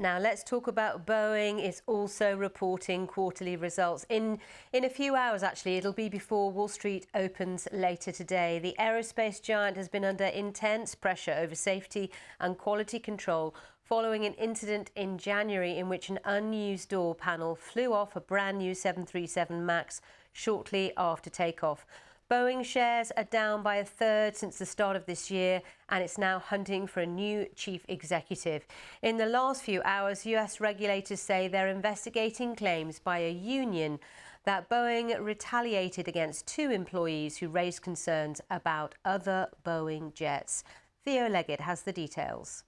Now let's talk about Boeing. It's also reporting quarterly results. In a few hours, actually, it'll be before Wall Street opens later today. The aerospace giant has been under intense pressure over safety and quality control following an incident in January in which an unused door panel flew off a brand new 737 MAX shortly after takeoff. Boeing shares are down by a third since the start of this year, and it's now hunting for a new chief executive. In the last few hours, US regulators say they're investigating claims by a union that Boeing retaliated against 2 employees who raised concerns about other Boeing jets. Theo Leggett has the details.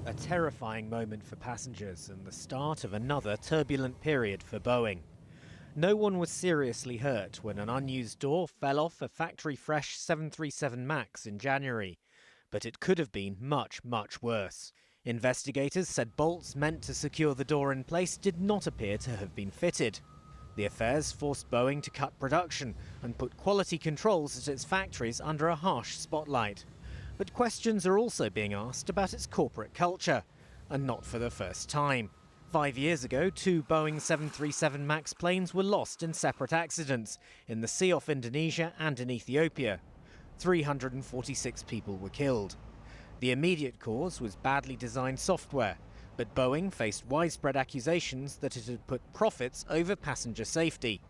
A terrifying moment for passengers and the start of another turbulent period for Boeing. No one was seriously hurt when an unused door fell off a factory-fresh 737 MAX in January, but it could have been much, much worse. Investigators said bolts meant to secure the door in place did not appear to have been fitted. The affairs forced Boeing to cut production and put quality controls at its factories under a harsh spotlight. But questions are also being asked about its corporate culture, and not for the first time. 5 years ago, 2 Boeing 737 MAX planes were lost in separate accidents in the sea off Indonesia and in Ethiopia. 346 people were killed. The immediate cause was badly designed software, but Boeing faced widespread accusations that it had put profits over passenger safety.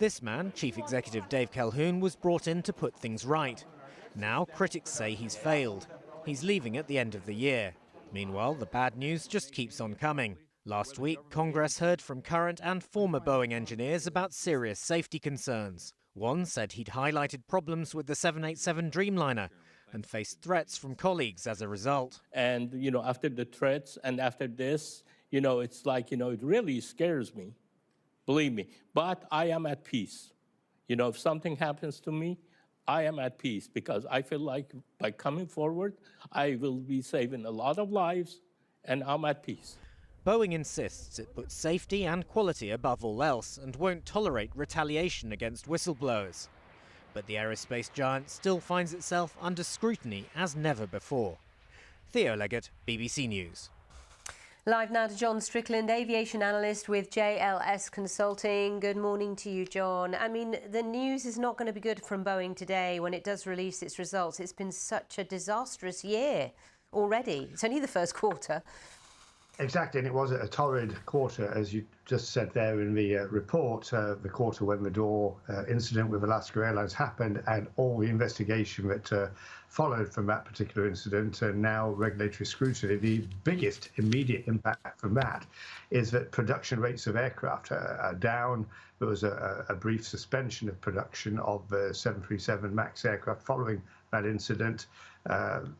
This man, Chief Executive Dave Calhoun, was brought in to put things right. Now critics say he's failed. He's leaving at the end of the year. Meanwhile, the bad news just keeps on coming. Last week, Congress heard from current and former Boeing engineers about serious safety concerns. One said he'd highlighted problems with the 787 Dreamliner and faced threats from colleagues as a result. And, after the threats and after this, it's like, it really scares me, believe me. But I am at peace. If something happens to me, I am at peace because I feel like by coming forward, I will be saving a lot of lives and I'm at peace. Boeing insists it puts safety and quality above all else and won't tolerate retaliation against whistleblowers. But the aerospace giant still finds itself under scrutiny as never before. Theo Leggett, BBC News. Live now to John Strickland, aviation analyst with JLS Consulting. Good morning to you, John. I mean, the news is not going to be good from Boeing today when it does release its results. It's been such a disastrous year already. It's only the first quarter. Exactly, and it was a torrid quarter, as you just said there in the report, the quarter when the door incident with Alaska Airlines happened and all the investigation that followed from that particular incident and now regulatory scrutiny. The biggest immediate impact from that is that production rates of aircraft are down. There was a brief suspension of production of the 737 MAX aircraft following that incident.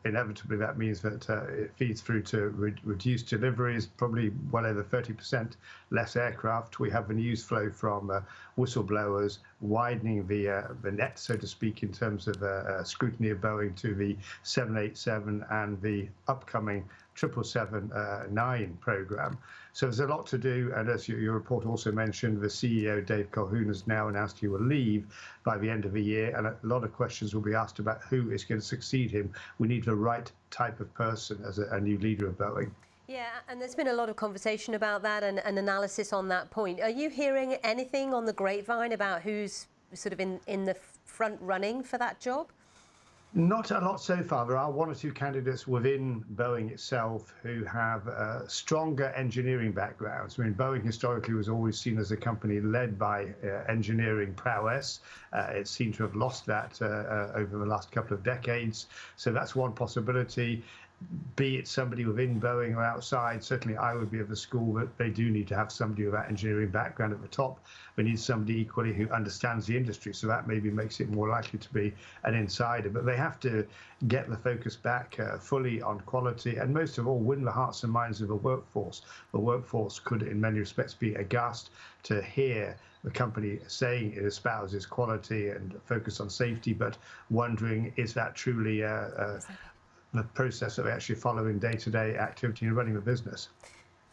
Inevitably, that means that it feeds through to reduced deliveries, probably well over 30% less aircraft. We have the news flow from whistleblowers widening the net, so to speak, in terms of scrutiny of Boeing to the 787 and the upcoming 777-9 program. So there's a lot to do, and as your report also mentioned, the CEO, Dave Calhoun, has now announced he will leave by the end of the year, and a lot of questions will be asked about who is going to succeed him. We need the right type of person as a new leader of Boeing. Yeah, and there's been a lot of conversation about that and analysis on that point. Are you hearing anything on the grapevine about who's sort of in the front running for that job? Not a lot so far. There are 1 or 2 candidates within Boeing itself who have stronger engineering backgrounds. I mean, Boeing historically was always seen as a company led by engineering prowess. It seemed to have lost that over the last couple of decades. So that's one possibility. Be it somebody within Boeing or outside, certainly I would be of the school that they do need to have somebody with that engineering background at the top. They need somebody equally who understands the industry, so that maybe makes it more likely to be an insider. But they have to get the focus back fully on quality and most of all win the hearts and minds of the workforce. The workforce could in many respects be aghast to hear the company saying it espouses quality and focus on safety, but wondering, is that truly the process that we actually follow in day-to-day activity and running the business?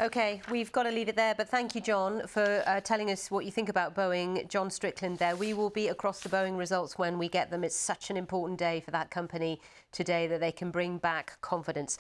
OK, we've got to leave it there. But thank you, John, for telling us what you think about Boeing. John Strickland there. We will be across the Boeing results when we get them. It's such an important day for that company today that they can bring back confidence.